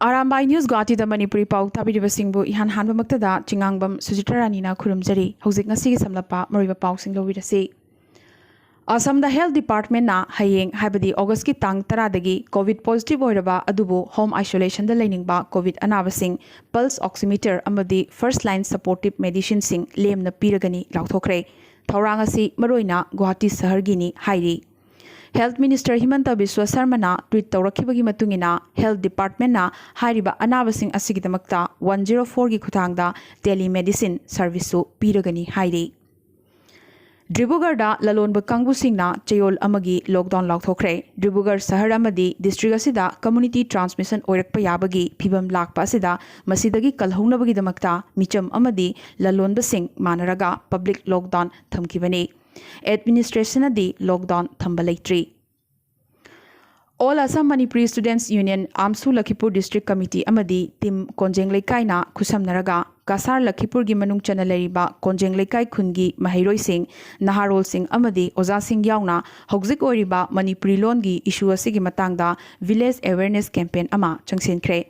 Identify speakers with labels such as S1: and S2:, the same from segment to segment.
S1: Arambai News Guwahati da Manipuri Pao tabiribasingbu ihan hanbamaktada chingangbam Sujitarani khurumjari hojik ngasi samlapa mariba pausing lowirasi Assam the Health Department na hayeng habadi August ki tang taradagi COVID positive oiraba adubu home isolation da lainingba COVID anabasing pulse oximeter amadi first line supportive medicine sing lemna piragani lauthokre thaurang asi maroina Guwahati sahargini hairi Health Minister Himanta Biswa Sarmana tweet tawrakibagi matungina Health Department na hairiba anabasing asigidamakta 104 gi khutangda telemedicine service su piragani hairi Dribugarda lalonba kangbusingna chayol amagi lockdown lauthokre Dribugar sahar amadi district asida community transmission oirakpa yabagi phibam lakpa asida masidagi kalhounabagi damakta micham amadi lalonbasing manaraga public lockdown thamkibani Administration adi lockdown thambalaitri. All Assam Manipuri Students Union Amsu Lakhipur District Committee amadi Tim Konjeng Lekai na khusam naraga Kasar Lakhipur gi manung chana leriba Konjeng Lekai khungi Mahiroi Singh Naharol Singh amadi Oza Singh yauna hojik oiriba Manipuri lon gi issue asigi matangda village awareness campaign ama changsenkre.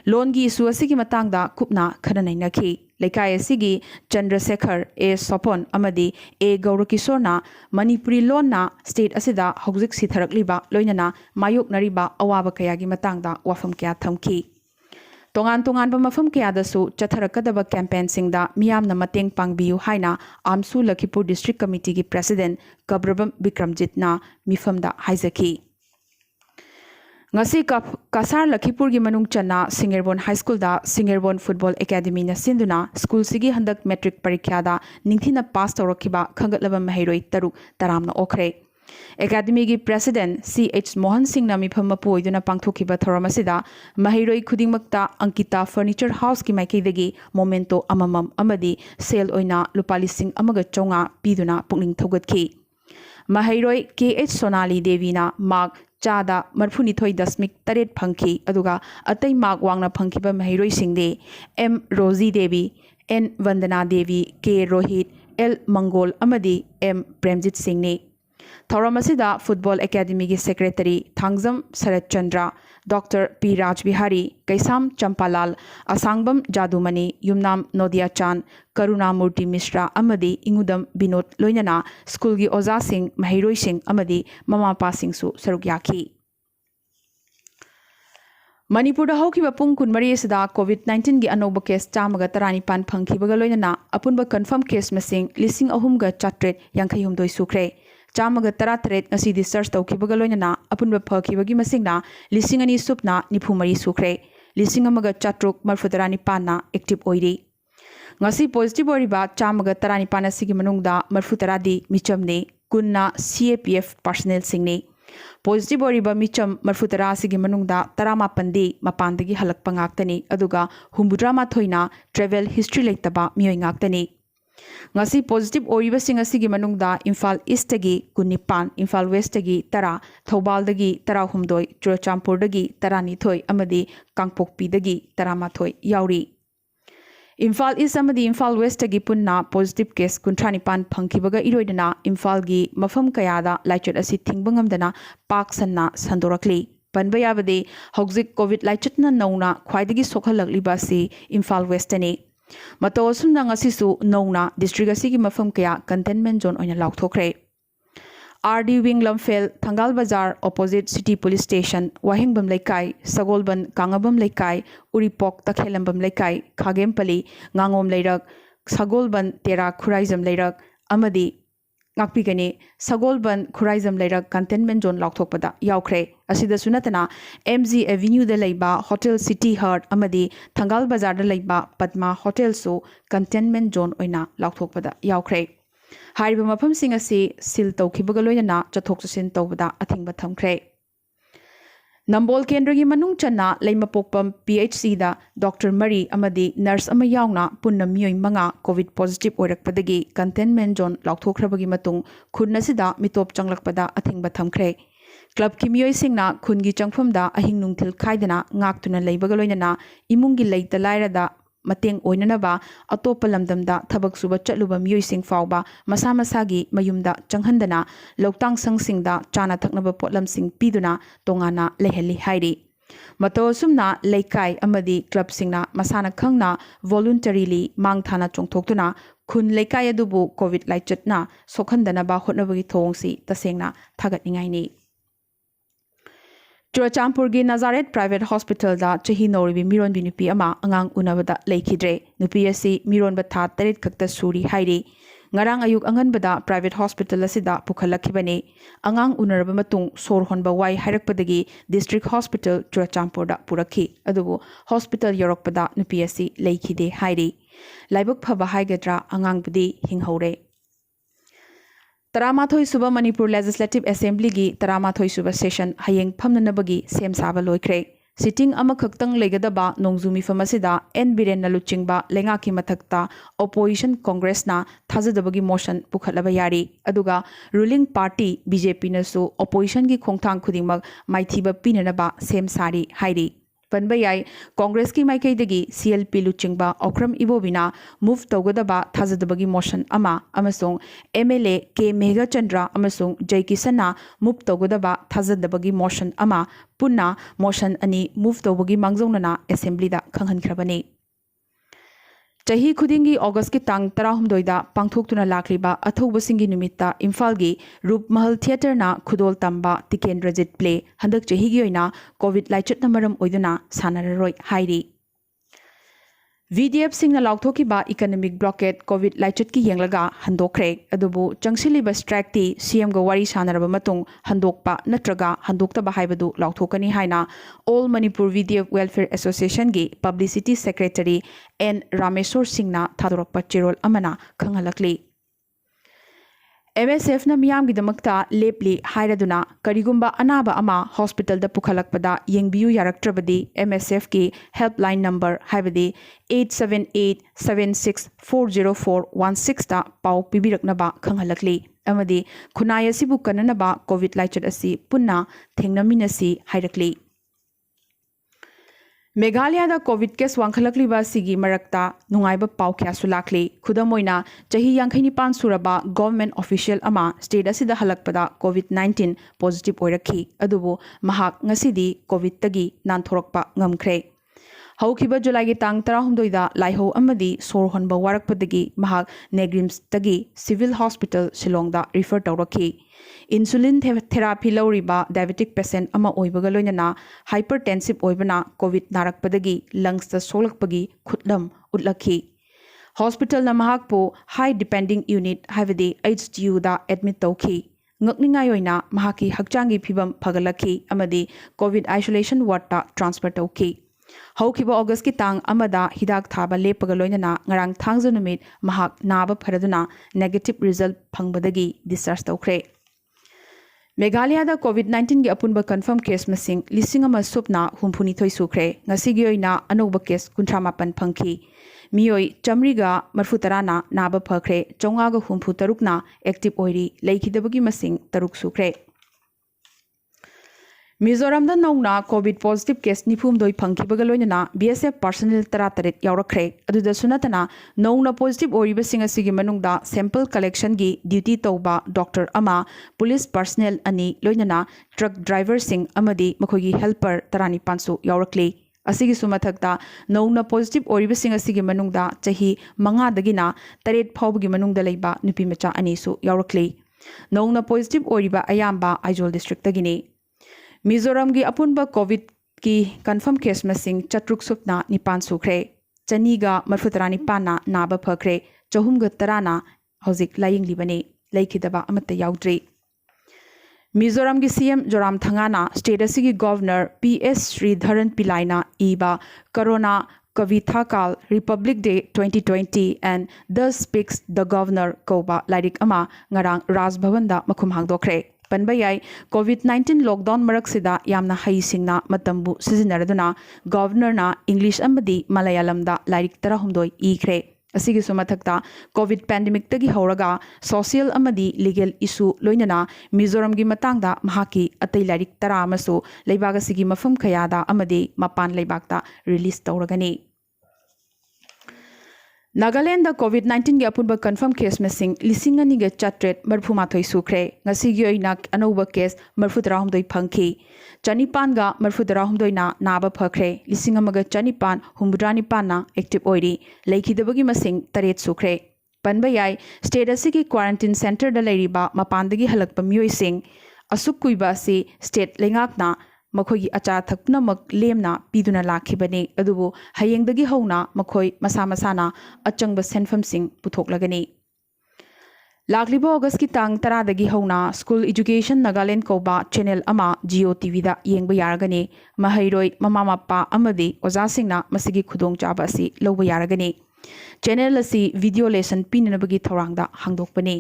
S1: Lon gi issue asigi matangda kupna khananainakhi Lekai asigi Chandrasekhar A Sopon amadi A Gaurakisorna Manipuri lon na state asida hojik sitharakliba loinana mayok nariba awaba kayagi matangda wafam kya thamki Tongan ba mafam kaya dasu chatharakadaba campaign singda miyamna mateng pangbiyu haina Amsu Lakhipur District Committee gi President Kabrabam Bikramjit na mifamda haizaki Ngasi Kasar Lakhipur gi manung chana Singerbon High School da Singerbon Football Academy na sinduna school sigi handak metric parikya da ningthina pass tawrakiba khangatlaba mahiroi taruk taramna okre Academy gi President CH Mohan Singh na mifam mapu oiduna pangthokiba thoramasida mahiroi khudingmakta Ankita Furniture House ki maikaidagi momento amamam amadi sale oina lupali sing amaga chonga piduna pukning thogatkhi Mahiroi KH Sonali Devi na mark Chada Marfunithoi Dasmik Taret Phanki Aduga Atai Mark Wangna Phankiba Mahiroi Singde M Rosie Devi N Vandana Devi K Rohit L Mangol Amadi M Premjit Singhne Thauраmasida Football Academy gi Secretary Thangjam Sarat Chandra Dr. P. Rajbihari Kaisam Champalal Asangbam Jadumani Yumnam Nodia Chan Karuna Murti Mishra Amadi Ingudam Binod Loinana School gi Oza Singh Mahiroi Singh Amadi Mama Pa Singh su Sarugyaki Manipur da haukiba pung kunmari asida COVID-19 gi anoba case chamaga tarani pan phangkibaga loinana apunba confirm case masing lising ahum ga chatret yankhai humdoi sukre Chamaga taratret ngasi di search tawkibaga loinana apunba phakibagi masingna lising ani supna nifumari sukre lising amaga chatruk marfutarani panna active oiri ngasi positive oriba chamaga tarani panna sigi manungda marfutaradi michamne kunna CAPF personnel singne positive oriba micham marfutara sigi manungda tarama pandi mapandagi halakpa ngaktani aduga humbudra ma thoina travel history leitaba mioi ngaktani Ngasi positive oriba sing asigi manungda Imphal East tagi Kunipan, Imphal West tagi Tara, Thobal dagi Tara Humdoi, Churachampur dagi Tara Nithoi, Amadi Kangpokpi dagi Tara Mathoi, Yauri. Imphal East Amadi Imphal West tagi punna positive case Kuntranipan Pangkibaga Iroidana, Imphal gi Mafam Kayada, Laichot asi Thingbungamdana, Park Sanna Sandorakli. Panbayabade, Hogzik COVID Laichatna Nauna, Kwaidagi Sokhalakli Basi, Imphal Westani. Matosum nang asisu nona district asigi mafam kaya containment zone oina laukthokre RD Wing Lamfel Thangal Bazar opposite City Police Station Wahingbam Laikai Sagolban Kangabam Laikai Uripok Takhelambam Laikai Khagempali Ngangom Leirak Sagolban Tera Khuraizam Leirak Amadi Ngakpigani Sagolban Khuraizam Leirak containment zone laukthokpada yaukre asida sunatana MG Avenue da leiba Hotel City Heart amadi Thangal Bazar da leiba Padma Hotel so containment zone oina laukthokpada yaukre hariba mafam sing asi sil tawkibaga loinana chathok chasin tawbada athingba thamkre Nambol Kendragi manung channa leimapokpam PHC da Dr. Mari amadi nurse ama yauna punna miyoi manga COVID positive oirakpadagi containment zone laukthokrabagi matung khunasida mitop changlakpada athingba thamkre Club ki miyoi singna khungi changphumda ahing nungthil khaidana ngaktuna leibaga loinana imungi leita lairada mateng oinanaba atopa lamdamda thabak suba chatluba miyoi sing fawba masa masagi mayumda changhandana loktang sangsingda chana thaknaba potlam sing piduna tongana leheli hairi Mato sumna laikai amadi club singna masana khangna voluntarily mangthana chongthoktuna khun laikai adubu covid laichatna sokhandana ba hotnabagi thongsi tasengna thagatningai ni. Churachampurgi Nazareth Private Hospital da chahi noribi miron bi nupi ama angang unabada leikidre nupi asi miron ba tha tarit khakta suri hairi ngarang ayuk anganbada private hospital asida pukhalakibani angang unaraba matung sor honba wai hairakpadagi district hospital Churachampur da purakhi adubu hospital yorokpada nupi asi leikide hairi laibuk phaba haigadra angang budi hinghore. Taramathoi Suba Manipur Legislative Assembly gi Taramathoi Suba session hayeng phamnanabagi sem saba loikre. Sitting amakhaktang legadaba nongzumi famasida N Biren naluchingba lenga ki mathakta opposition congress na thajadabagi motion pukhatlaba yari aduga ruling party BJP nasu opposition gi khongthang khudingmak maithiba pinanaba sem sari hairi. Panbayai Congress ki maikaidagi CLP luchingba Okram Ibobina move tawgadaba thajadabagi motion ama amasung MLA K Megha Chandra amasung Jai Kisana move tawgadaba thajadabagi motion ama punna motion ani move tawbagi mangjongnana assembly da khanghankrabani. Chahi khudingi August ki tang 13 da pangthoktuna lakliba athaubasingi numitta Imphal gi Rup Mahal Theatre na khudol tamba Tikendrajit play handak chahi gi oina covid laichat na maram oiduna sanararoi hairi. VDF singna lauthoki ba economic blockade covid laichat ki yenglaga handokre adubu changsiliba strike ti CM ga wari sanaraba matung handokpa natraga handokta ba haibadu lauthokani haina All Manipur VDF Welfare Association gi publicity secretary N Rameswar Singhna thadorokpa chirol amana khangalakli. MSF na miyam gidamakta lepli hairaduna karigumba anaba ama hospital da pukhalakpada yengbiu yaraktrabadi MSF ki helpline number haibadi 87876404116 da pau pibiraknaba khanghalakli amadi khunai asibu kananaba covid laichat asi punna thengnaminasi hairakli. Meghalaya da COVID case wangkhalakliba sigi marakta nungaiba pau kya sulakli khudamoina chahi 95 suraba government official ama state asida halakpada COVID-19 positive oirakhi adubu mahak ngasidi COVID tagi nanthorokpa ngamkhre. Haukiba July gi tang 19 da laiho amadi sor honba warakpadagi mahak Negrims tagi civil hospital Shillong da refer tawrakhi. Insulin therapy lawriba diabetic patient ama oibaga loinana hypertensive oibana covid narakpadagi lungs ta solakpagi khutlam utlakhi. Hospital na mahakpo high depending unit havidi HDU da admit tawkhi. Ngakningai oina mahaki hakchangi phibam phagalakhi amadi covid isolation ward ta transfer tawkhi. Haukiba August ki tang amada hidak thaba lepaga loinana ngarang thangja numit mahak naba pharaduna negative result phangbadagi discharge tawkhre. Meghalaya da COVID-19 gi apunba confirm case masing lisingama supna humphuni thoi sukre ngasigi oina anoba case 38 phangki mioi chamriga marfutarana naba phakre chonga ga humpu tarukna active oiri leikidabagi masing taruk sukre. Mizoram da nongna COVID positive case nifum doi phangkibaga loinana BSF personnel 38 yaurakre aduda sunatana nongna positive oriba singa sigi manungda sample collection gi duty tawba doctor ama police personnel ani loinana truck driver sing amadi makhogi helper 35 su yaurakle asigi sumathakta nongna positive oriba singa sigi manungda chahi 5 dagina 8 phawbagi manungda leiba nupi macha ani su yaurakle nongna positive oriba ayamba Aizol district tagini. Mizoram gi apunba COVID ki confirm case masing chatruk supna nipan sukre chaniga marfutarani pana naba phakre chahumga tarana hojik laying libani laikidaba amata yaudri. Mizoram gi CM Joram Thangana state asigi governor PS Sridharan Pilaina iba corona Kavitha Kal Republic Day 2020 and thus speaks the governor koba lairik ama ngarang Raj Bhavan da makhum hangdokre. Panbayai COVID-19 lockdown maraksida yamna hai singna matambu sizinnaraduna governor na English amadi Malayalam da lairik 16 ikre asigi sumathakta COVID pandemic tagi horaga social amadi legal issue loinana Mizoram gi matangda mahaki atai lairik 10 amasu leibaga sigi mafam khayada amadi mapan leibakta release tawragani. Nagaland COVID-19 gi apunba confirm case masing lising ani ga chatret marfu mathoi sukre ngasi gi oina anoba case marfu darahumdoi phangki chanipan ga marfu darahumdoi na naba phakre lising amaga chanipan humbudrani pana active oiri leikidabagi masing taret sukre panba yai state asigi quarantine center da leiriba mapandagi halakpa mioi sing asuk kuiba si state lengakna मखोई अचा थकपुनमक Lemna पीदुना लाखिबने अदुबो हयेंगदगी हौना मखोई मसा मसाना अचंगब सेनफमसिंग पुथोकलगनी लाखलिबो अगस्त की तांग तरादगी हौना school education Nagaland कोबा channel अमा जियो TV दा येंगब यारगने महैरोई mama MAPPA अमदि ओजासिंगना मसिगी खुदोंग चाबा असि लौब यारगने channel असि video lesson पिननबगी थौरांगदा हांगदोकपने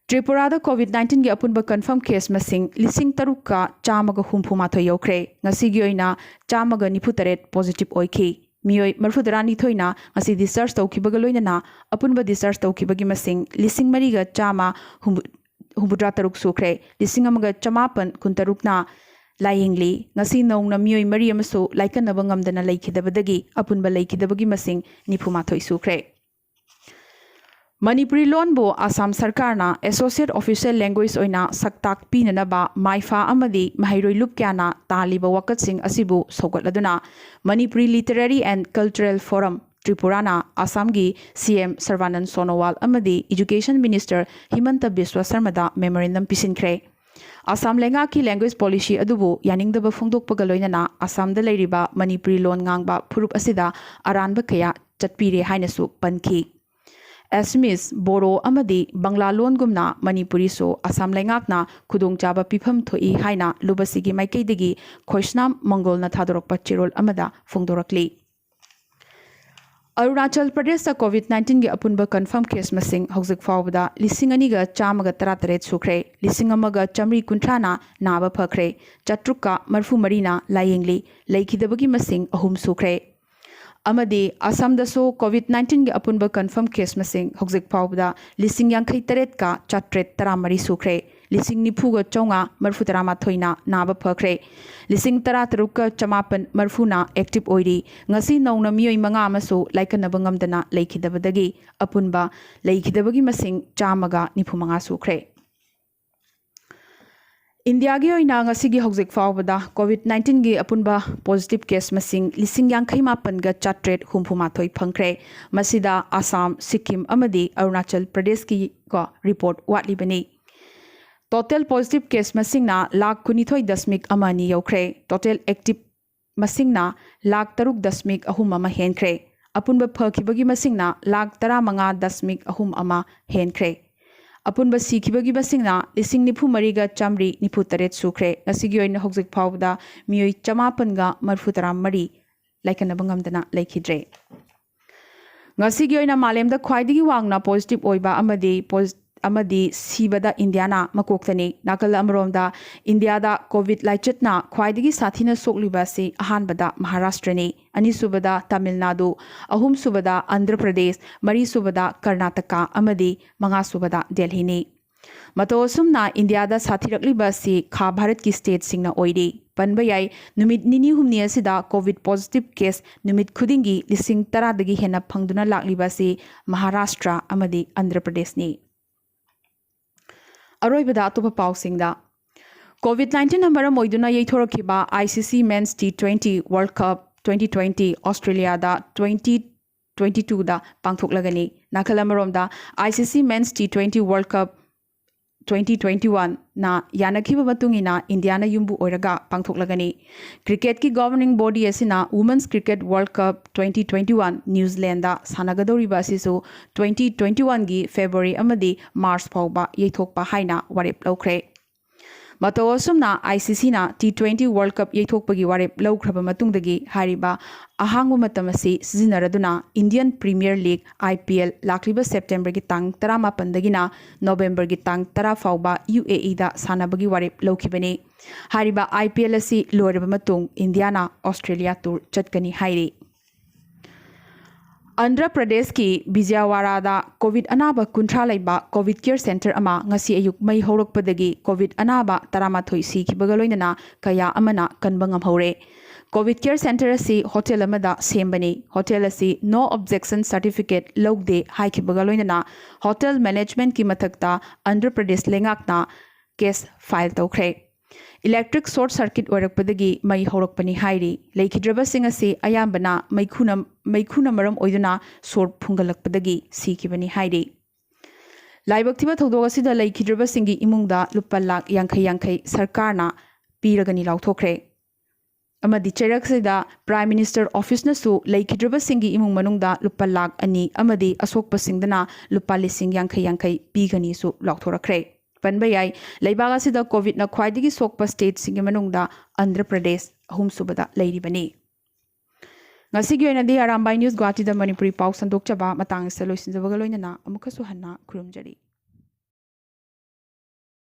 S1: Tripura COVID-19 की अपुनब confirm case मसिंग लिसिंग तरुका चामग हुम्फु माथो यौख्रे ngasi oina चामग निफु तरेट पॉजिटिव ओइखि मियोय मरफुदरानी थोइना ngasi डिस्चार्ज तौखिबग लोइना अपुनब डिस्चार्ज तौखिबगी मसिंग लिसिंग मरिगा चामा हुम्बुद्रा तरुक सुख्रे लिसिंग अमग चमापन कुंतरुकना लायेंगली ngasi नौना मियोय मरि अमसो लाइकनब ngamdana लेखिदबदगी अपुनब लेखिदबगी मसिंग निफु माथोय सुख्रे Manipuri Lonbo Assam Sarkarna Associate Official Language oina saktak pinanaba maifa amadi mahairoi lupkyana taliba wakatsing asibu sogatladuna Manipuri Literary and Cultural Forum Tripurana Assamgi CM Sarvanan Sonowal amadi Education Minister Himanta Biswa Sarmada memorandum pisinkre Assam lenga ki language policy adubu yaningdaba phongdokpaga loinana Assam da leiriba Manipuri lon ngangba phurup asida aranba kaya chatpire hainasu panki Assamese, Bodo, amadi Bangla lon gumna Manipuri so Assam lengakna khudong chaba pifam thoi haina lubasigi maikaidagi khoisnam Mongol na thadorokpa chirol amada phongdorakli Arunachal Pradesh da COVID-19 gi apunba confirm case masing hojik fawda lising ani ga chamaga 33 sukre lising amaga chamri kunthana naba phakre chatruka marfu marina layengli leikidabagi masing ahum sukre amadi Assam daso COVID-19 gi apunba confirm case masing hojik phawda lising yankhai taret ka chatret taramari sukre lising nifu ga chonga marfu tarama thoina naba phakre lising tara taruka chamapan marfuna active oiri ngasi nauna miyoi manga amaso laikanaba ngamdana leikidabadagi apunba leikidabagi masing chamaga nifu manga sukre India gi oina ngasigi hojik fawbada COVID-19 gi apunba positive case masing lising yankhai mapan ga chatret humphuma thoi phangkre masida Assam Sikkim amadi Arunachal Pradesh ki ko report watli bani Total positive case masing na lakh 19 amani yaukre total active masing na lakh 3 ama henkre apunba phakibagi masing na lakh 15 ama henkre Apunba sikibagi basingna lising nifu mariga chamri nifu taret sukre ngasigi oina hojik phawda miyoi chamapan ga marfu taram mari laikanaba ngamdana laikhidre ngasigi oina malemda khwaidigi wangna positive oiba amadi sibada Indiana makoktani nakal amromda India da COVID laichetna khwaidigi sathina sokliba si ahanbada Maharashtra ni ani subada Tamil Nadu ahum subada Andhra Pradesh mari subada Karnataka amadi manga subada Delhi ni matosumna India da sathirakliba si kha Bharat ki state singna oiri panba yai numit nini humni asida COVID positive case numit khudingi lising tara dagi hena phangduna lakliba si Maharashtra amadi Andhra Pradesh ni Aroibada atopa pausingda COVID-19 number moiduna yeithorokiba ICC Men's T20 World Cup 2020 Australia da 2022 da pangthoklagani nakalamaromda ICC Men's T20 World Cup 2021 na yanakhiba matungina Indiana yumbu oiraga pangthoklagani cricket ki governing body asina Women's Cricket World Cup 2021 New Zealand da sanagadoriba asisu 2021 gi February amadi March phawba yeithokpa haina warep lawkhre matosumna ICC na T20 World Cup yeithokpagi warep lawkhraba matungdagi hariba ahangu matamasi sijinaraduna Indian Premier League IPL lakliba September gi tang 18 dagina November gi tang 10 fawba UAE da sanabagi warep lawkhibani hariba IPL asi loiraba matung Indiana Australia tour chatkani hairi Andhra Pradesh ki Vijayawada COVID anaba kuntra laiba COVID care center ama ngasi ayuk mai horokpadagi COVID anaba taramathoi si kibagaloinana kaya amana kanbangam hore. COVID care center asi hotel amada sembani. Hotel asi no objection certificate logde hai kibagaloinana hotel management ki mathakta Andhra Pradesh lengakna case file tawkhre. Electric short circuit oirakpadagi mai horokpani hairi leikhidrabasing asi ayambana maikhuna maram oiduna sor phungalakpadagi sikibani hairi laibaktiba thodog asida leikhidrabasingi imungda lupa lakh yankhai sarkarna piragani lauthokre amadi cheraksida prime minister office na su leikhidrabasingi imung manungda lupa lakh ani amadi asokpasingdana lupa lising yankhai pigani su lauthorakre Panbayai, Laibagasi COVID na Quaidigi Sokpa State Singamanunda, Andhra Pradesh, Humsubada, Lady Bani. Nasigio Arambai News Guwahati the Manipuri Pao Sandok Chaba, Matang Salois in the Vagaloina, Amukasuhana, Kurumjari.